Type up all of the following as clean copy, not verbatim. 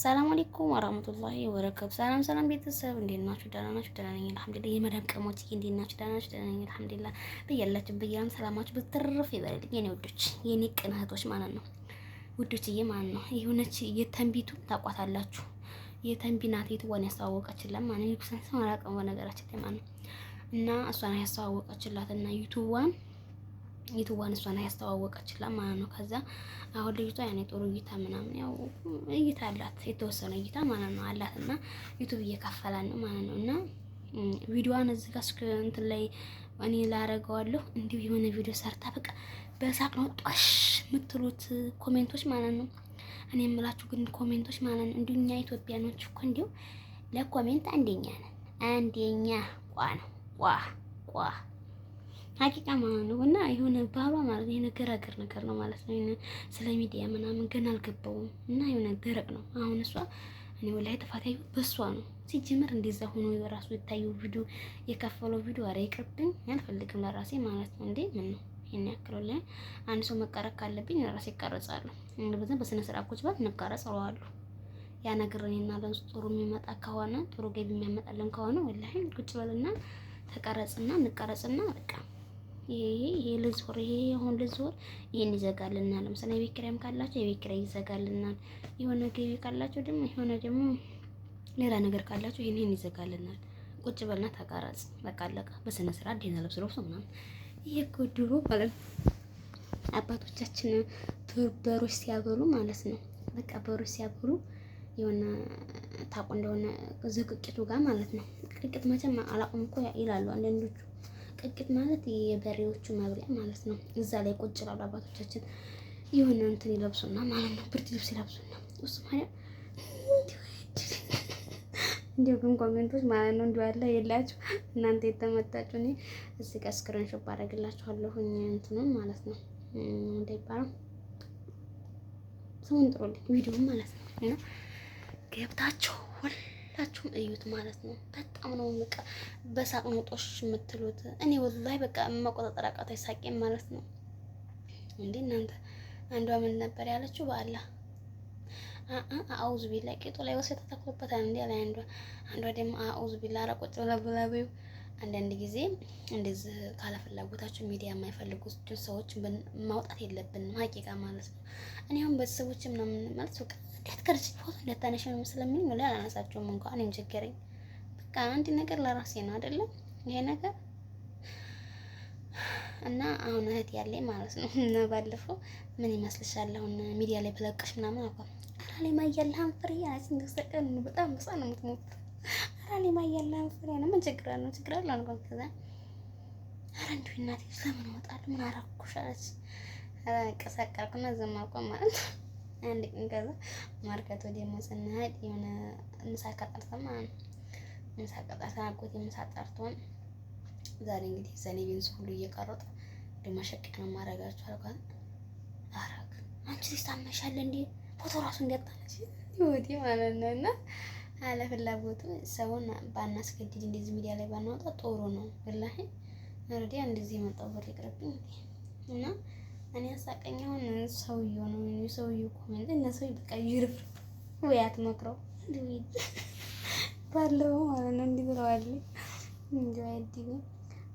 ሰላም አለይኩም ወራህመቱላሂ ወበረካቱ። ሰላም ቤተሰብ እንዴት ናችሁ? ደህና ናችሁ? ደህና ነኝ አልሐምዱሊላህ። የመዳም ቅሞች እንዴት ናችሁ? ደህና ናችሁ? ደህና ነኝ አልሐምዱሊላህ። በያላችሁ በያም ሰላማችሁ ብትርፍ ይበልልኝ የኔ ውዶች፣ የኔ ቅን እህቶች ማለት ነው። ውዶችዬ ማለት ነው። የሆነች የተንቢቱ ታቋታላችሁ። የተንቢ ናት የትዋን ያስተዋወቀችላት ማለት ነው። ይኩሰን ሰው አላውቅም በነገራችን ላይ ማለት ነው። እና እሷን ያስተዋወቀችላት እና ዩቱቧን እሷን ያስተዋወቀችላት ማለት ነው። ከዛ አሁን ልጅቷ ያኔ ጥሩ እይታ ምናምን ያው እይታ አላት የተወሰነ እይታ ማለት ነው አላት እና ዩቱብ እየከፈላን ነው ማለት ነው። እና ቪዲዮዋን እዚህ ጋር እንትን ላይ እኔ ላረገዋለሁ እንዲሁ የሆነ ቪዲዮ ሰርታ በቃ በሳቅ ነው ጧሽ የምትሉት ኮሜንቶች ማለት ነው። እኔ የምላችሁ ግን ኮሜንቶች ማለት ነው እንዲሁ እኛ ኢትዮጵያኖች እኮ እንዲሁ ለኮሜንት አንደኛ ነን። አንደኛ ቋ ነው ቋ ሀቂቃ ማለት ነው። እና የሆነ ባሏ ማለት ነው የሆነ ገራገር ነገር ነው ማለት ነው። ስለ ሚዲያ ምናምን ገና አልገባውም እና የሆነ ደረቅ ነው። አሁን እሷ እኔ ወላሂ ጥፋታዩ በሷ ነው ሲጀምር እንደዛ ሆኖ የራሱ የታየው ቪዲዮ የከፈለው ቪዲዮ አረ ይቅርብኝ አልፈልግም ለራሴ ማለት ነው። እንዴ ምን ነው ይሄን ያክለው ላይ አንድ ሰው መቀረቅ ካለብኝ ለራሴ ይቀረጻለሁ። እንደዚህ በስነ ስርዓት ቁጭ ብለን እንቀረጸዋለሁ። ያ ነገር እኔና ለሱ ጥሩ የሚመጣ ከሆነ ጥሩ ገቢ የሚያመጣልን ከሆነ ወላሂ ቁጭ ብለንና ተቀረጽና እንቀረጽና በቃ ይሄ ልዝወር ይሄ አሁን ልዝወር ይሄን ይዘጋልናል። ለምሳሌ የቤት ኪራይም ካላችሁ የቤት ኪራይ ይዘጋልናል። የሆነ ገቢ ካላችሁ ደግሞ የሆነ ደግሞ ሌላ ነገር ካላችሁ ይሄን ይዘጋልናል። ቁጭ በልና ተቀረጽ በቃ አለቀ። በስነ ስርዓት ዲና ለብስ ለብሶ ምናምን ይሄ እኮ ድሮ ማለት አባቶቻችን በሮች ሲያበሉ ማለት ነው። በቃ በሮች ሲያበሉ የሆነ ታቆ እንደሆነ ዝቅቂቱ ጋር ማለት ነው። ቅቅት መቼም አላውቅም እኮ ይላሉ አንዳንዶቹ። ቅቅት ማለት የበሬዎቹ መብሪያ ማለት ነው። እዛ ላይ ቁጭ ይላሉ አባቶቻችን የሆነ እንትን ይለብሱና ማለት ነው። ብርድ ልብስ ይለብሱና እሱ ማለት እንዲሁ ግን ኮሜንቶች ማለት ነው እንዲሁ ያለ የላችሁ እናንተ የተመጣችሁ እኔ እዚህ ጋር ስክሪንሾት አደርግላችኋለሁኝ እንትኑን ማለት ነው። እንደይባለው ስሙን ጥሩልኝ ቪዲዮ ማለት ነው። እና ገብታችሁ ሁላችሁም እዩት ማለት ነው። በጣም ነው በቃ በሳቅ ነው ጦሽ የምትሉት። እኔ ወላሂ በቃ መቆጣጠር አቃተኝ ሳቄን ማለት ነው። እንዴ እናንተ አንዷ ምን ነበር ያለችው? በአላህ አውዝ ቢላ ቂጡ ላይ ወሰተ ተተክሎበታል እንዴ ላይ አንዷ ደግሞ አውዝ ቢላ አረቆጭ ብላብላብዩ። አንዳንድ ጊዜ እንደዚህ ካለፍላጎታችሁ ሚዲያ የማይፈልጉት ሰዎች ማውጣት የለብንም ሀቂቃ ማለት ነው። እኔ አሁን ቤተሰቦች ምናምን ማለት በቃ ከርጭ ፎቶ እንደታነሽ ነው ስለምን ነው አላነሳቸውም እንኳን እኔም ቸገረኝ። በቃ አንድ ነገር ለራሴ ነው አይደለም ይሄ ነገር። እና አሁን እህት ያለኝ ማለት ነው እና ባለፈው ምን ይመስልሻል አሁን ሚዲያ ላይ ብለቀሽ ምናምን አቋም አራሌ ማያለህን ፍሬ ያስ እንደሰቀን በጣም በጣም ነው የምትሞት። አራሌ ማያለህን ፍሬ ነው ምን ችግር አለ አንቆም ከዛ አረ እንዴ እናቴ ለምን ወጣለ ምን አራኩሻለች ቀሰቀልኩና ዝም አልቆም ማለት ነው። አንድ ቀን ከዛ ማርኬት ወደ መስናድ የሆነ ምሳ ቀጠርተን ማለት ነው። ምሳ ቀጠርተን አጎቴ ምሳ ጠርቶን ዛሬ እንግዲህ ዘኔቢን ሁሉ እየቀረጠ ለማሸቀቅ ነው ማረጋችሁ አልኳት። አራክ አንቺ ሲታመሻለ እንዴ ፎቶ ራሱ እንዲያጣለሽ ይወዲ ማለት ነው። እና አለ ፍላጎቱ ሰውን ባናስገድድ እንደዚህ ሚዲያ ላይ ባናወጣ ጥሩ ነው ወላሂ። ወረዲያ እንደዚህ መጣው ብር ይቅርብኝ እና እኔ አሳቀኛውን ሰውዬው ነው ሰውዬው ኮሜንት እና ሰውዬው በቃ ይርፍ ወይ አትመክረው እንዴ ባለው ማለት ነው እንዴ ብለዋል እንዴ አይዲኝ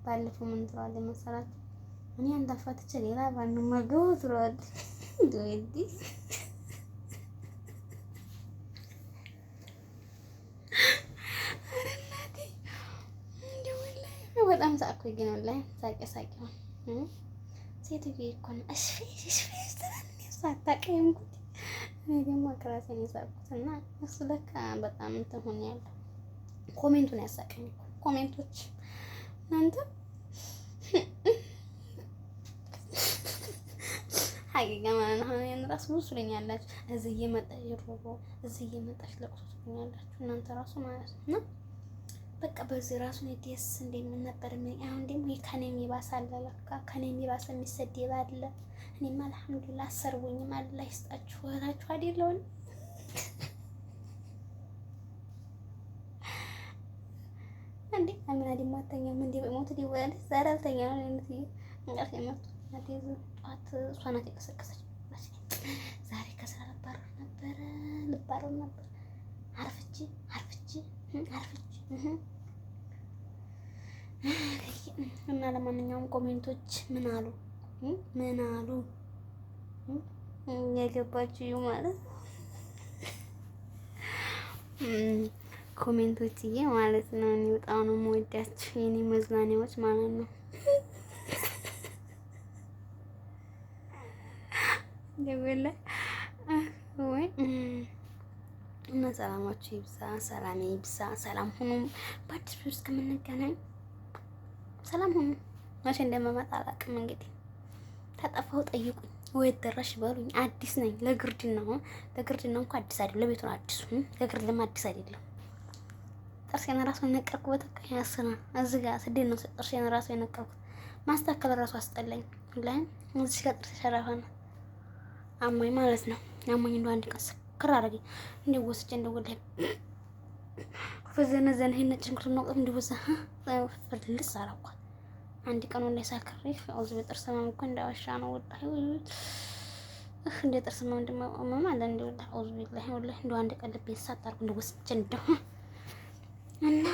ባለፈው ምን ትላለህ መሰላችሁ? እኔ አንተ አፋትቼ ሌላ ባንኑ ማገው ትላለህ እንዴ አይዲ አረናቲ እንዴ ወላሂ በጣም ሳቅኩኝ ግን ወላሂ ሳቄ ሴትዬ እኮ ነው እሺ ሳታውቂም ጉድ። እኔ ደግሞ ክራሴን የሳቅኩት እና እሱ ለካ በጣም እንትን ሆነ ያለው ኮሜንቱን ያሳቀኝ ኮሜንቶች እናንተ ሀቂቃ ማለት ነው። እኔ ራሱ ብዙ ስለኛላችሁ እዚህ እየመጣሽ ይሮሮ እዚህ እየመጣሽ ለቅሶ ስለኛላችሁ እናንተ ራሱ ማለት ነው። እና በቃ በዚህ ራሱ ነው ደስ እንደምን ነበር ምን አሁን ደግሞ ከኔ የሚባስ አለ ለካ ከኔ የሚባስ የሚሰደብ አለ። እኔማ አልሐምዱሊላህ አሰርቡኝም አላህ ይስጣችሁ ወራችሁ አይደለው እንዴ አምና ደግሞ አተኛም እንዴ በሞት ዲወል ዘራልተኛ ነው እንዴ እንጋር የመጡ አዲስ ጧት እሷ ናት የቀሰቀሰች ዛሬ ከስራ ልባረር ነበር አርፍጂ እና ለማንኛውም ኮሜንቶች ምን አሉ የገባችሁ ማለት ኮሜንቶችዬ ማለት ነው። እኔ በጣም ነው የምወዳችሁ የኔ መዝናኛዎች ማለት ነው። ደበለ ወይ እና ሰላማችሁ ይብዛ፣ ሰላም ይብዛ፣ ሰላም ሁኑ። በአዲስ ቪዲዮ እስከምንገናኝ ሰላም ሁኑ። መቼ እንደምመጣ አላውቅም። እንግዲህ ተጠፋው ጠይቁኝ ወይ ደረሽ በሉኝ። አዲስ ነኝ ለግርድናው እንኳን አዲስ አይደለም። ለቤቱ ነው አዲሱ። ለግርድናም አዲስ አይደለም። ጥርሴን ራሱ የነቀልኩበት ያስና እዚህ ጋር ስደት ነው ጥርሴን ራሱ የነቀልኩት። ማስተካከል ራሱ አስጠላኝ። ላይ እዚህ ጋር ጥርሴ ሸራፋ ነው አሞኝ ማለት ነው። አሞኝ እንደው አንድ ቀን ስክር አደረገኝ። እንደው ወስጄ እንደው ወላሂ ፈዘነዘነ ይሄን ጭንቅር ነው እንደወዛ ፍልስ አላውቃት አንድ ቀን ወላሂ ሳክሬ አውዝ በጥርስ ማም እኮ እንዳዋሻ ነው ወላሂ እንደ ጥርስ ማም እንደማማ አለ እንደው ወላሂ አውዝ ቢላሂ ወላሂ እንደው አንድ ቀን ልቤን ሳታርኩ እንደው ወስጄ እንደው እና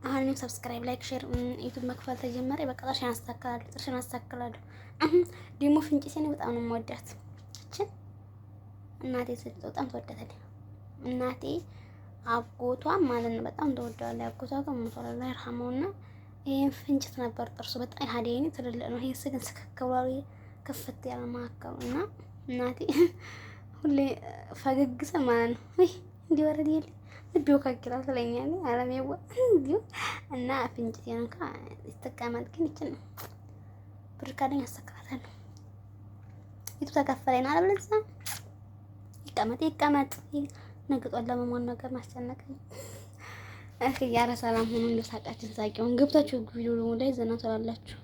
አሁንም ሰብስክራይብ፣ ላይክ፣ ሼር ዩቲዩብ መክፈል ተጀመረ። በቃ ጥርሽን አስተካክላለሁ። ደግሞ ፍንጭሴን በጣም ነው የምወዳት። እቺ እናቴ በጣም ትወዳታለች። እናቴ አጎቷ ማለት ነው በጣም ተወዳለች። አጎቷ ጋር ሞቷል አላህ ይርሐመውና ይሄን ፍንጭት ነበር ጥርሱ በጣም ሀዲኒ ትልልቅ ነው። ይሄ ስግን ስከከብራዊ ከፍት ያለ ማከው እና እናቴ ሁሌ ፈገግሰ ማለት ነው ወይ እንዲወረድ ይል ልቤው ካኪራል ትለኛለች። አለሜዋ እንዲሁ እና ፍንጭቴን እንኳን ይተቀመጥ ግን ይችላል ብር ካለኝ አስተካክላለሁ። ይቱ ተከፈለኝ አለበለዚያ ይቀመጥ ነገጧን ለመሞን ነገር ማስጨነቀኝ። እህ ያረ ሰላም ሆኖ እንደሳቃችን ሳቂውን ገብታችሁ ቪዲዮ ላይ ዘና ትላላችሁ።